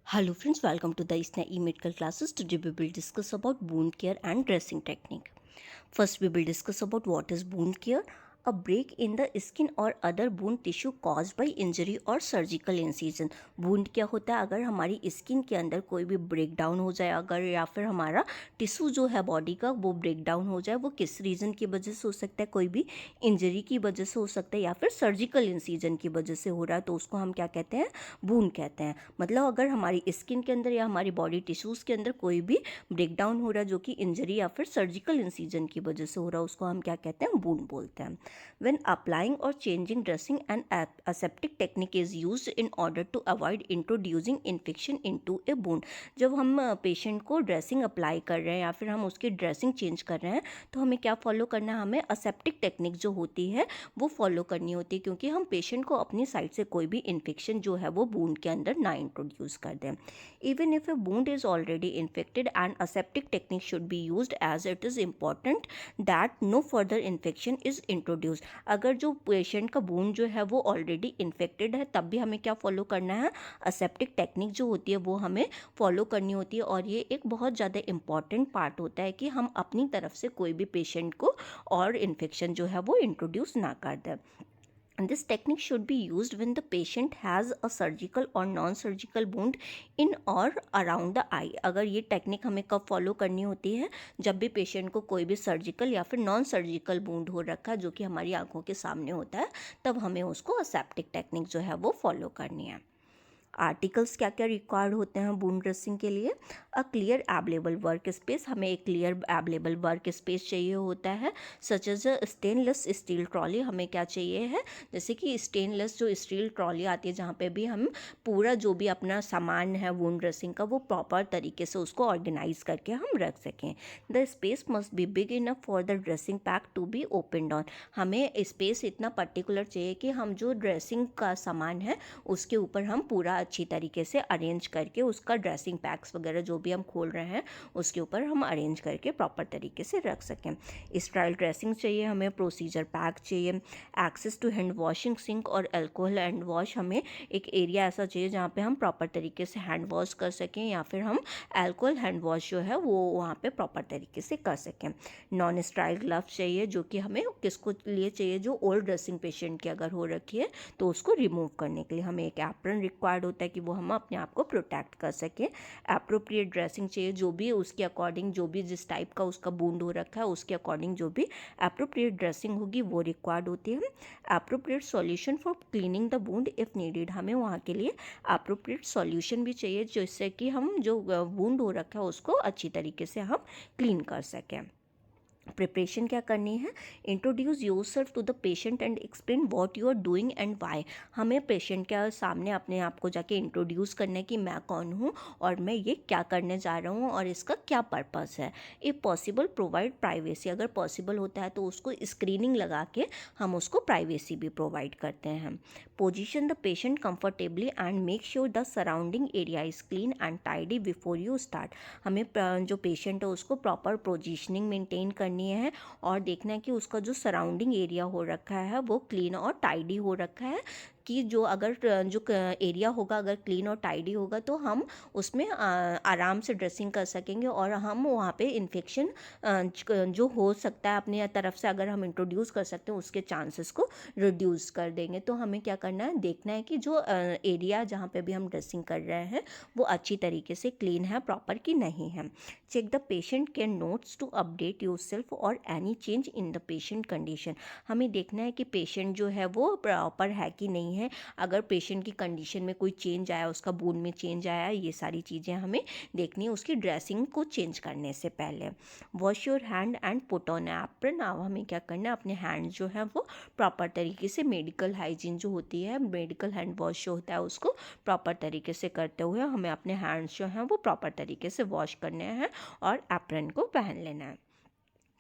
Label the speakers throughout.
Speaker 1: Hello friends, welcome to the ISNA e-medical classes. Today we will discuss about wound care and dressing technique. First we will discuss about what is wound care. A break in the skin or other wound tissue caused by injury or surgical incision. wound क्या होता है? अगर हमारी skin के अंदर कोई भी break down हो जाए अगर या फिर हमारा टिश्यू जो है बॉडी का वो ब्रेक डाउन हो जाए, वो किस रीज़न की वजह से हो सकता है? कोई भी इंजरी की वजह से हो सकता है या फिर सर्जिकल इंसिजन की वजह से हो रहा है, तो उसको हम क्या कहते हैं? वूंड कहते हैं। मतलब अगर हमारी स्किन के अंदर या हमारी बॉडी टिश्यूज़ के अंदर कोई भी ब्रेक डाउन हो रहा है जो कि इंजरी या फिर सर्जिकल इंसिजन की वजह से हो रहा है, उसको हम क्या कहते हैं? वूंड बोलते हैं। व्हेन अप्लाइंग और changing dressing and aseptic technique is used in order to avoid introducing infection into a wound. जब हम पेशेंट को ड्रेसिंग अप्लाई कर रहे हैं या फिर हम उसकी ड्रेसिंग चेंज कर रहे हैं, तो हमें क्या फॉलो करना है? हमें असेप्टिक टेक्निक जो होती है वो फॉलो करनी होती है, क्योंकि हम पेशेंट को अपनी साइड से कोई भी इन्फेक्शन जो है वो वूंड के अंदर ना इंट्रोड्यूस कर दें। Even if a wound is already infected and aseptic technique should be used as it is important that no further infection is introduce. अगर जो पेशेंट का वूंड जो है वो ऑलरेडी इन्फेक्टेड है, तब भी हमें क्या फॉलो करना है? असेप्टिक टेक्निक जो होती है वो हमें फॉलो करनी होती है। और ये एक बहुत ज़्यादा इंपॉर्टेंट पार्ट होता है कि हम अपनी तरफ से कोई भी पेशेंट को और इन्फेक्शन जो है वो इंट्रोड्यूस ना कर दें। And this technique should be used when the patient has a surgical or non-surgical wound in or around the eye. अगर ये टेक्निक हमें कब फॉलो करनी होती है? जब भी पेशेंट को कोई भी सर्जिकल या फिर नॉन सर्जिकल वुंड हो रखा है जो कि हमारी आंखों के सामने होता है, तब हमें उसको असेप्टिक टेक्निक जो है वो फॉलो करनी है। आर्टिकल्स क्या क्या रिक्वायर्ड होते हैं वुंड ड्रेसिंग के लिए? A clear available work space, हमें एक क्लियर एवेलेबल वर्क स्पेस चाहिए होता है। Such as a stainless steel trolley, हमें क्या चाहिए है? जैसे कि स्टेनलेस जो स्टील ट्रॉली आती है जहाँ पे भी हम पूरा जो भी अपना सामान है वुंड ड्रेसिंग का वो प्रॉपर तरीके से उसको ऑर्गेनाइज करके हम रख सकें। The space must be big enough for the dressing pack to be open on, हमें स्पेस इतना पर्टिकुलर चाहिए कि हम जो ड्रेसिंग का सामान है उसके ऊपर हम पूरा अच्छी तरीके से अरेंज करके उसका ड्रेसिंग पैक्स वगैरह जो भी हम खोल रहे हैं उसके ऊपर हम अरेंज करके प्रॉपर तरीके से रख सकें। स्टाइल ड्रेसिंग चाहिए हमें, प्रोसीजर पैक चाहिए, access to hand washing sink और अल्कोहल हैंड वॉश, हमें एक एरिया ऐसा चाहिए जहाँ पे हम प्रॉपर तरीके से हैंड वॉश कर सकें या फिर हम अल्कोहल हैंड वॉश जो है वो वहाँ पे प्रॉपर तरीके से कर सकें। नॉन स्टाइल ग्लव्स चाहिए जो कि हमें किसको लिए चाहिए? जो ओल्ड ड्रेसिंग पेशेंट की अगर हो रखी है तो उसको रिमूव करने के लिए। हमें एक एप्रन रिक्वायर्ड होता है कि वो हम अपने आप को प्रोटेक्ट कर सकें। एप्रोप्रिएट ड्रेसिंग चाहिए, जो भी उसके अकॉर्डिंग जो भी जिस टाइप का उसका वुंड हो रखा है उसके अकॉर्डिंग जो भी एप्रोप्रिएट ड्रेसिंग होगी वो रिक्वायर्ड होती है। Appropriate solution for cleaning the wound if needed, हमें वहाँ के लिए एप्रोप्रिएट सॉल्यूशन भी चाहिए जिससे कि हम जो वुंड हो रखा है उसको अच्छी तरीके से हम क्लीन कर सकें। प्रिपरेशन क्या करनी है? Introduce yourself to the patient and explain what you are doing and why, हमें पेशेंट के सामने अपने आप को जाके इंट्रोड्यूस करना है कि मैं कौन हूँ और मैं ये क्या करने जा रहा हूँ और इसका क्या पर्पस है। इफ़ पॉसिबल प्रोवाइड प्राइवेसी, अगर पॉसिबल होता है तो उसको स्क्रीनिंग लगा के हम उसको प्राइवेसी भी प्रोवाइड करते हैं। Position the patient comfortably and make sure the surrounding area is clean and tidy before you start, हमें जो पेशेंट है उसको प्रॉपर पोजीशनिंग मेंटेन करनी है और देखना है कि उसका जो सराउंडिंग एरिया हो रखा है वो क्लीन और टाइडी हो रखा है, कि जो अगर जो एरिया होगा अगर क्लीन और टाइडी होगा तो हम उसमें आराम से ड्रेसिंग कर सकेंगे और हम वहाँ पे इन्फेक्शन जो हो सकता है अपनी तरफ से अगर हम इंट्रोड्यूस कर सकते हैं उसके चांसेस को रिड्यूस कर देंगे। तो हमें क्या करना है? देखना है कि जो एरिया जहाँ पे भी हम ड्रेसिंग कर रहे हैं वो अच्छी तरीके से क्लीन है, प्रॉपर कि नहीं है। Check the patient care notes to update yourself और any change in the patient condition, हमें देखना है कि पेशेंट जो है वो प्रॉपर है कि नहीं है। अगर पेशेंट की कंडीशन में कोई चेंज आया, उसका वुंड में चेंज आया, ये सारी चीज़ें हमें देखनी है उसकी ड्रेसिंग को चेंज करने से पहले। Wash your hand and put on apron, अब हमें क्या करना है? अपने हैंड जो है वो प्रॉपर तरीके से मेडिकल हाइजीन जो होती है, मेडिकल हैंड वॉश जो होता है उसको प्रॉपर तरीके से करते हुए हमें अपने हैंड्स जो हैं वो प्रॉपर तरीके से वॉश करने हैं और एप्रन को पहन लेना है।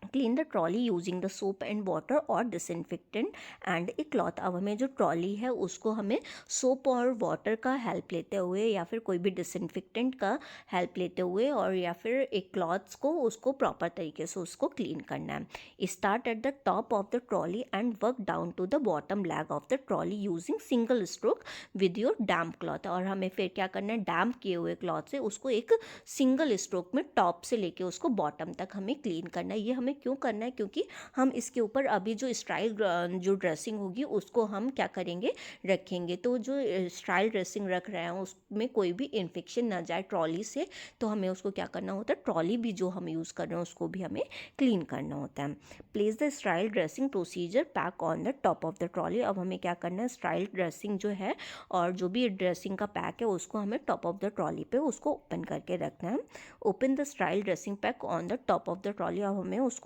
Speaker 1: Clean the trolley using the soap and water और डिसइंफेक्टेंट एंड ए क्लॉथ। अब हमें जो ट्रॉली है उसको हमें सोप और वाटर का हेल्प लेते हुए या फिर कोई भी डिसइंफेक्टेंट का हेल्प लेते हुए और या फिर एक क्लॉथ्स को उसको प्रॉपर तरीके से उसको क्लीन करना है। Start at the top of the trolley and work down to the bottom leg of the trolley using single stroke with your damp cloth. और हमें फिर क्या करना है, डैम्प किए हुए क्लॉथ से उसको एक सिंगल स्ट्रोक में टॉप से लेके उसको बॉटम तक हमें क्लीन करना है। ये हमें क्यों करना है, क्योंकि हम इसके ऊपर अभी जो स्टाइल जो ड्रेसिंग होगी उसको हम क्या करेंगे, रखेंगे। तो जो स्टाइल ड्रेसिंग रख रहे हैं उसमें कोई भी इन्फेक्शन ना जाए ट्रॉली से, तो हमें उसको क्या करना होता है, ट्रॉली भी जो हम यूज़ कर रहे हैं उसको भी हमें क्लीन करना होता है। Place the style dressing procedure pack on the top of the trolley. अब हमें क्या करना है, स्टाइल ड्रेसिंग जो है और जो भी ड्रेसिंग का पैक है उसको हमें टॉप ऑफ द ट्रॉली पे उसको ओपन करके रखना है। Open the style dressing pack on the top of the trolley. अब हमें उसको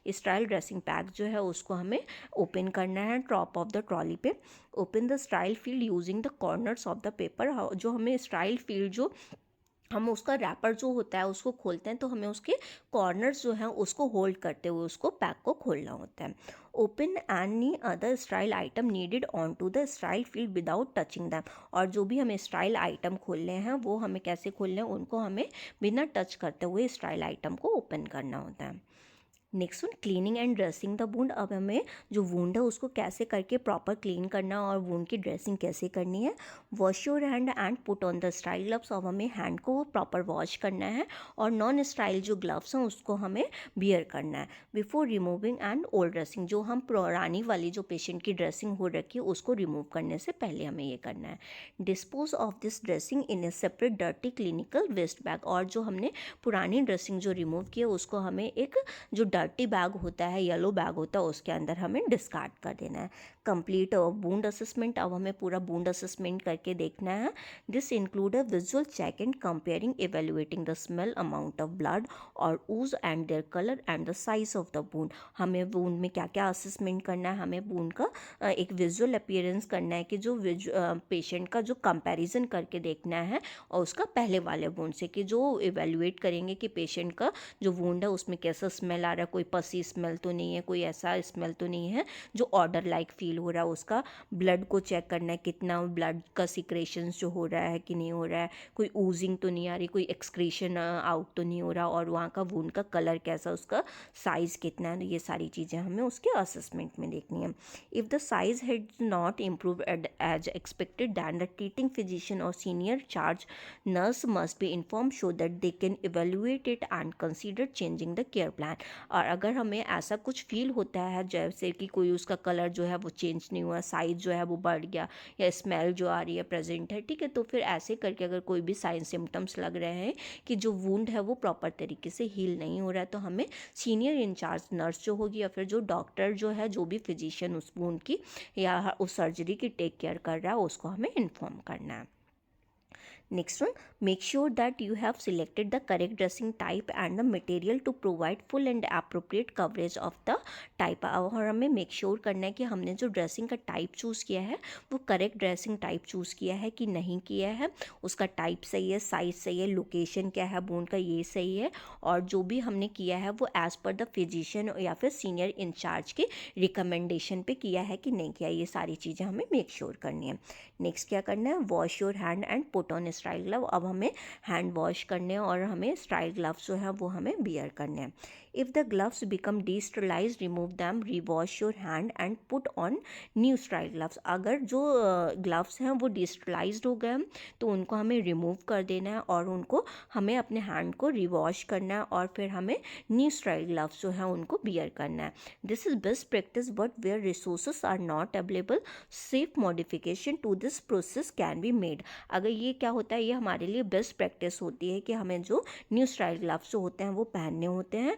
Speaker 1: स्टाइल ड्रेसिंग पैक जो है उसको हमें ओपन करना है टॉप ऑफ द ट्रॉली पे। Open the sterile field using the corners of the paper. जो हमें स्टाइल फील्ड जो हम उसका रैपर जो होता है उसको खोलते हैं तो हमें उसके कॉर्नर्स जो हैं उसको होल्ड करते हुए उसको पैक को खोलना होता है। Open any other sterile item needed on to the sterile field without touching them. और जो भी हमें स्टाइल आइटम खोलने हैं वो हमें कैसे खोलने हैं, उनको हमें बिना टच करते हुए स्टाइल आइटम को ओपन करना होता है। Next one, cleaning and dressing the wound. अब हमें जो वुंड है उसको कैसे करके प्रॉपर क्लीन करना और वुंड की ड्रेसिंग कैसे करनी है। Wash your hand and put on the style gloves. अब हमें हैंड को प्रॉपर वॉश करना है और नॉन स्टाइल जो ग्लव्स हैं उसको हमें बियर करना है। Before removing and old dressing, जो हम पुरानी वाली जो पेशेंट की ड्रेसिंग हो रखी है उसको रिमूव करने से पहले हमें ये करना है। Dispose of this dressing in a separate dirty clinical waste bag. और जो हमने पुरानी ड्रेसिंग जो रिमूव की है उसको हमें एक जो डर्टी बैग होता है, येलो बैग होता है, उसके अंदर हमें डिस्कार्ड कर देना है। Complete wound assessment. अब हमें पूरा वुंड असेसमेंट करके देखना है। This include a visual check and comparing evaluating the smell, amount of blood और ooze and their colour and the size of the wound. हमें वुंड में क्या क्या असेसमेंट करना है, हमें वुंड का एक विजुअल अपीयरेंस करना है कि जो पेशेंट का जो कंपैरिजन करके देखना है और उसका पहले वाले वुंड से, कि जो इवेल्युएट करेंगे कि पेशेंट का जो वुंड है उसमें कैसा स्मेल आ रहा है, कोई पसी स्मेल तो नहीं है, कोई ऐसा स्मेल तो नहीं है जो ऑर्डर लाइक फील हो रहा है। उसका ब्लड को चेक करना है, कितना ब्लड का सिक्रेशंस जो हो रहा है कि नहीं हो रहा है, कोई ऊजिंग तो नहीं आ रही, कोई एक्सक्रीशन आउट तो नहीं हो रहा, और वहाँ का वुंड का कलर कैसा, उसका साइज़ कितना है, ये सारी चीज़ें हमें उसके असेसमेंट में देखनी है। If the size had not improve as expected then the treating physician और senior charge nurse must be inform so that they can evaluate it and consider changing the care plan. और अगर हमें ऐसा कुछ feel होता है जैसे कि कोई उसका कलर जो है वो चेंज नहीं हुआ, साइज़ जो है वो बढ़ गया या स्मेल जो आ रही है प्रेजेंट है, ठीक है, तो फिर ऐसे करके अगर कोई भी साइन सिम्टम्स लग रहे हैं कि जो वुंड है वो प्रॉपर तरीके से हील नहीं हो रहा है, तो हमें सीनियर इंचार्ज नर्स जो होगी या फिर जो डॉक्टर जो है, जो भी फिजिशियन उस वुंड की या उस सर्जरी की टेक केयर कर रहा है उसको हमें इन्फॉर्म करना है। Next one, make sure that you have selected the correct dressing type and the material to provide full and appropriate coverage of the type। और हमें make sure करना है कि हमने जो ड्रेसिंग का टाइप चूज़ किया है वो करेक्ट ड्रेसिंग टाइप चूज़ किया है कि नहीं किया है, उसका टाइप सही है, साइज़ सही है, लोकेशन क्या है बोन का ये सही है, और जो भी हमने किया है वो एज़ पर द फिजिशियन या फिर सीनियर इंचार्ज के रिकमेंडेशन पे किया है कि नहीं किया, ये सारी चीज़ें हमें मेक श्योर करनी है। नेक्स्ट क्या करना है, wash your hand and put on style glove. अब हमें हैंड वॉश करने हैं और हमें स्टाइल ग्लव्स जो हैं वो हमें बियर करने हैं। If the gloves become desterilize remove them, rewash your hand and put on new sterile gloves. अगर जो ग्लव्स हैं वो डिस्टरलाइज्ड हो गए तो उनको हमें रिमूव कर देना है और उनको हमें अपने हैंड को रिवॉश करना है और फिर हमें न्यू स्टाइल ग्लव्स जो हैं उनको बियर करना है। This is best practice but where resources are not available, safe modification to this process can be made. अगर ये क्या होता है, ये हमारे लिए बेस्ट प्रैक्टिस होती है कि हमें जो न्यू स्टाइल ग्लव्स जो होते हैं वो पहनने होते हैं।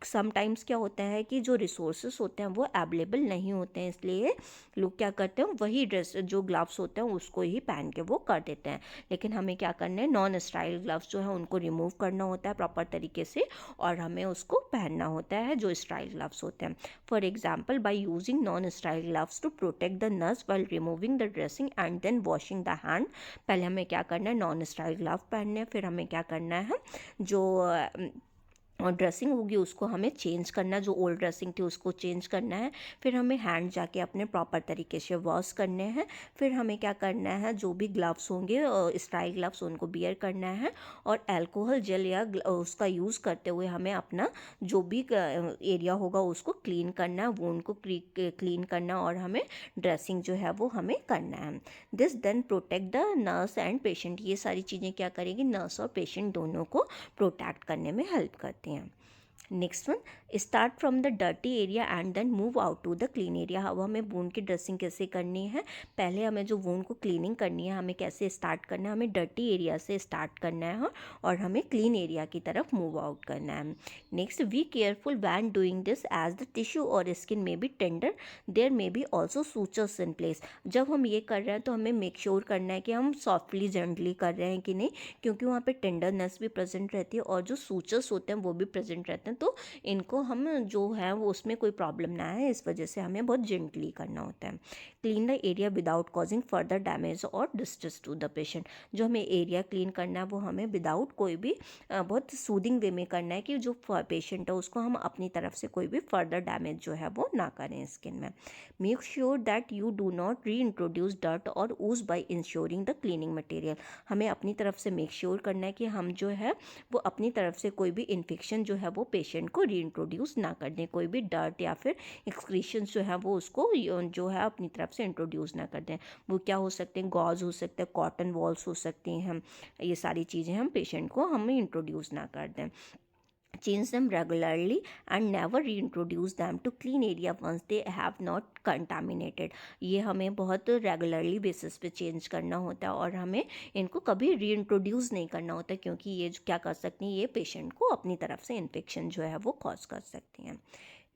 Speaker 1: समटाइम्स क्या होता है कि जो रिसोर्सेज होते हैं वो अवेलेबल नहीं होते हैं, इसलिए लोग क्या करते हैं वही ड्रेस जो ग्लव्स होते हैं उसको ही पहन के वो कर देते हैं। लेकिन हमें क्या करना है, नॉन स्टाइल ग्लव्स जो है उनको रिमूव करना होता है प्रॉपर तरीके से और हमें उसको पहनना होता है जो स्टाइल ग्लव्स होते हैं। For example, by using non sterile gloves to protect the nurse while removing the dressing and then washing the hand. पहले हमें क्या करना है, नॉन स्टाइल ग्लव पहनने हैं, फिर हमें क्या करना है, जो और ड्रेसिंग होगी उसको हमें चेंज करना है, जो ओल्ड ड्रेसिंग थी उसको चेंज करना है। फिर हमें हैंड जाके अपने प्रॉपर तरीके से वॉश करने हैं। फिर हमें क्या करना है, जो भी ग्लव्स होंगे स्टाइल ग्लव्स उनको बियर करना है, और अल्कोहल जेल या उसका यूज़ करते हुए हमें अपना जो भी एरिया होगा उसको क्लीन करना है, वुंड को क्लीन करना, और हमें ड्रेसिंग जो है वो हमें करना है। This then protect the nurse and patient. ये सारी चीज़ें क्या करेंगी, नर्स और पेशेंट दोनों को प्रोटेक्ट करने में हेल्प करती हैं। Next one, start from the dirty area and then move out to the clean area. अब हमें वूंड की ड्रेसिंग कैसे करनी है, पहले हमें जो वूंड को क्लीनिंग करनी है हमें कैसे स्टार्ट करना है, हमें डर्टी एरिया से स्टार्ट करना है और हमें क्लीन एरिया की तरफ मूव आउट करना है। Next, be careful when doing this as the tissue और स्किन में be tender, there may be also sutures in place. जब हम ये कर रहे हैं तो हमें मेक श्योर करना है कि हम सॉफ्टली जेंटली कर रहे हैं कि नहीं, क्योंकि वहाँ पे टेंडरनेस भी प्रेजेंट रहती है और जो सूचर्स होते हैं वो भी प्रेजेंट रहते हैं, तो इनको हम जो है वो उसमें कोई प्रॉब्लम ना है, इस वजह से हमें बहुत जेंटली करना होता है। Clean the area without causing further damage और डिस्ट्रेस टू द पेशेंट। जो हमें एरिया क्लीन करना है वो हमें विदाउट कोई भी बहुत सूदिंग वे में करना है कि जो पेशेंट है उसको हम अपनी तरफ से कोई भी फर्दर डैमेज जो है वो ना करें स्किन में। Make sure that you do not reintroduce dirt और ooze by ensuring the cleaning material. हमें अपनी तरफ से मेक श्योर करना है कि हम जो है वो अपनी तरफ से कोई भी इन्फेक्शन जो है वो पेशेंट को री इंट्रोड्यूस ना कर दें, कोई भी डर्ट या फिर एक्सक्रीशंस जो है वो उसको जो है अपनी तरफ से इंट्रोड्यूस ना कर दें। वो क्या हो सकते हैं, गॉज हो सकते हैं, कॉटन वॉल्स हो सकती हैं, हम ये सारी चीज़ें हम पेशेंट को हमें इंट्रोड्यूस ना कर दें। Change them regularly and never reintroduce them to clean area once they have not contaminated। ये हमें बहुत रेगुलरली बेसिस पे चेंज करना होता है और हमें इनको कभी रीइंट्रोड्यूस नहीं करना होता, क्योंकि ये क्या कर सकती हैं, ये पेशेंट को अपनी तरफ से इन्फेक्शन जो है वो कॉज कर सकती हैं।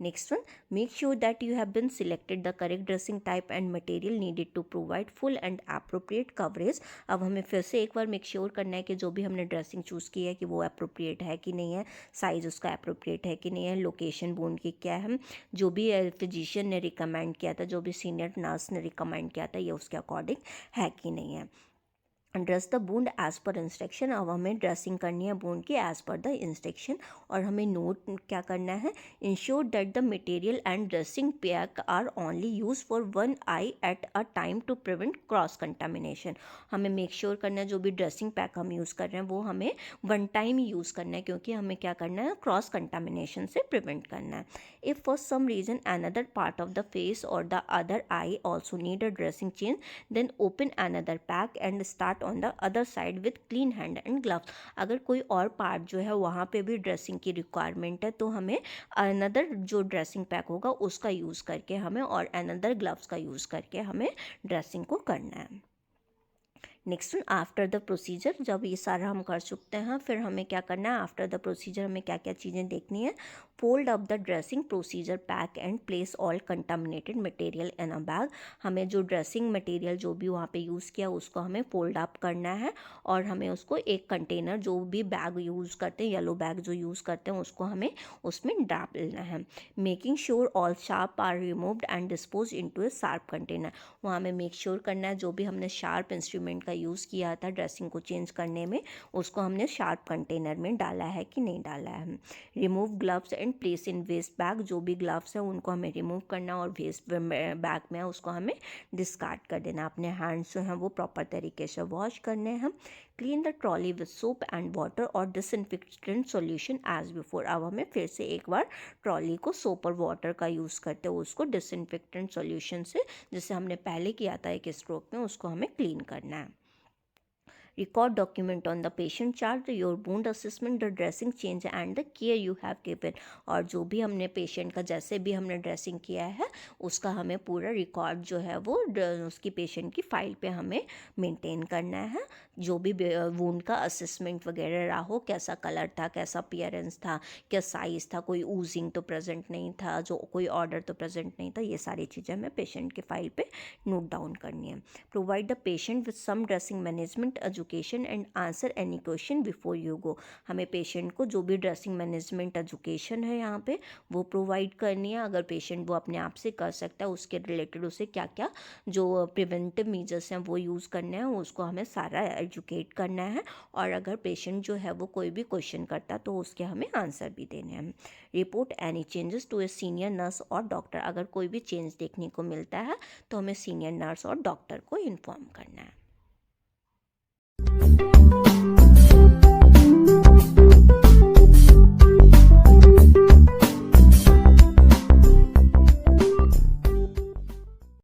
Speaker 1: Next one, make sure that you have been selected the correct dressing type and material needed to provide full and appropriate coverage. अब हमें फिर से एक बार मेक श्योर करना है कि जो भी हमने ड्रेसिंग चूज़ की है कि वो अप्रोप्रिएट है कि नहीं है, साइज़ उसका अप्रोप्रिएट है कि नहीं है, लोकेशन वुंड की क्या है, जो भी फिजिशियन ने रिकमेंड किया था, जो भी सीनियर नर्स ने रिकमेंड किया था, ये उसके अकॉर्डिंग है कि नहीं है। Dress the wound as per instruction. अब हमें ड्रेसिंग करनी है वुंड की एज पर द इंस्ट्रक्शन, और हमें नोट क्या करना है, ensure that the material and dressing pack are only use for one eye at a time to prevent cross contamination. हमें मेक श्योर करना है जो भी ड्रेसिंग पैक हम यूज़ कर रहे हैं वो हमें वन टाइम यूज़ करना है, क्योंकि हमें क्या करना है, क्रॉस कंटामिनेशन से प्रिवेंट करना है। If for some reason another part of the face और the other eye also need a dressing change, then open another pack and start on the other side with clean hand and gloves. अगर कोई और part जो है वहाँ पे भी dressing की रिक्वायरमेंट है तो हमें अनदर जो ड्रेसिंग पैक होगा उसका यूज़ करके हमें, और अनदर ग्लव्स का यूज़ करके हमें ड्रेसिंग को करना है। Next one, after the procedure. जब ये सारा हम कर चुकते हैं फिर हमें क्या करना है, आफ्टर द प्रोसीजर हमें क्या क्या चीज़ें देखनी है। Fold up the dressing procedure pack and place all contaminated material in a bag. हमें जो ड्रेसिंग मटेरियल जो भी वहाँ पे यूज़ किया उसको हमें फोल्ड अप करना है, और हमें उसको एक कंटेनर, जो भी बैग यूज़ करते हैं, येलो बैग जो यूज़ करते हैं उसको हमें उसमें डालना है। Making sure all sharp are removed and dispose into a sharp container. वहाँ हमें मेक श्योर करना है जो भी हमने शार्प इंस्ट्रूमेंट का यूज़ किया था ड्रेसिंग को चेंज करने में उसको हमने शार्प कंटेनर में डाला है कि नहीं डाला है। Remove gloves and place in waste bag. जो भी ग्लव्स हैं उनको हमें रिमूव करना और वेस्ट बैग में उसको हमें डिस्कार्ड कर देना। अपने हैंड्स जो हैं वो प्रॉपर तरीके से वॉश करने हैं। Clean the trolley with soap and water और डिसइंफेक्टेंट सॉल्यूशन एज बिफोर। अब हमें फिर से एक बार ट्रॉली को सोप और वाटर का यूज़ करते हुए उसको डिसइंफेक्टेंट सॉल्यूशन से, जैसे हमने पहले किया था एक स्ट्रोक में, उसको हमें क्लीन करना है। Record document on the patient chart your wound assessment, the dressing change and the care you have given। और जो भी हमने पेशेंट का जैसे भी हमने ड्रेसिंग किया है उसका हमें पूरा रिकॉर्ड जो है वो उसकी पेशेंट की फ़ाइल पे हमें मेंटेन करना है। जो भी वुंड का असेसमेंट वगैरह रहा हो, कैसा कलर था, कैसा अपीयरेंस था, क्या साइज़ था, कोई ऊजिंग तो प्रेजेंट नहीं था, जो कोई ऑर्डर तो प्रेजेंट नहीं था, ये सारी चीज़ें हमें पेशेंट के फाइल पे नोट डाउन करनी है। Provide the patient with some dressing management education and answer any question before you go. हमें पेशेंट को जो भी ड्रेसिंग मैनेजमेंट एजुकेशन है यहाँ पे वो प्रोवाइड करनी है। अगर पेशेंट वो अपने आप से कर सकता है उसके रिलेटेड उसे क्या क्या जो प्रिवेंटिव मेजर्स हैं वो यूज़ करने हैं, उसको हमें सारा एजुकेट करना है। और अगर पेशेंट जो है वो कोई भी क्वेश्चन करता तो उसके हमें आंसर भी देने हैं। Report any changes to a senior nurse और डॉक्टर। अगर कोई भी चेंज देखने को मिलता है तो हमें सीनियर नर्स और डॉक्टर को इन्फॉर्म करना है।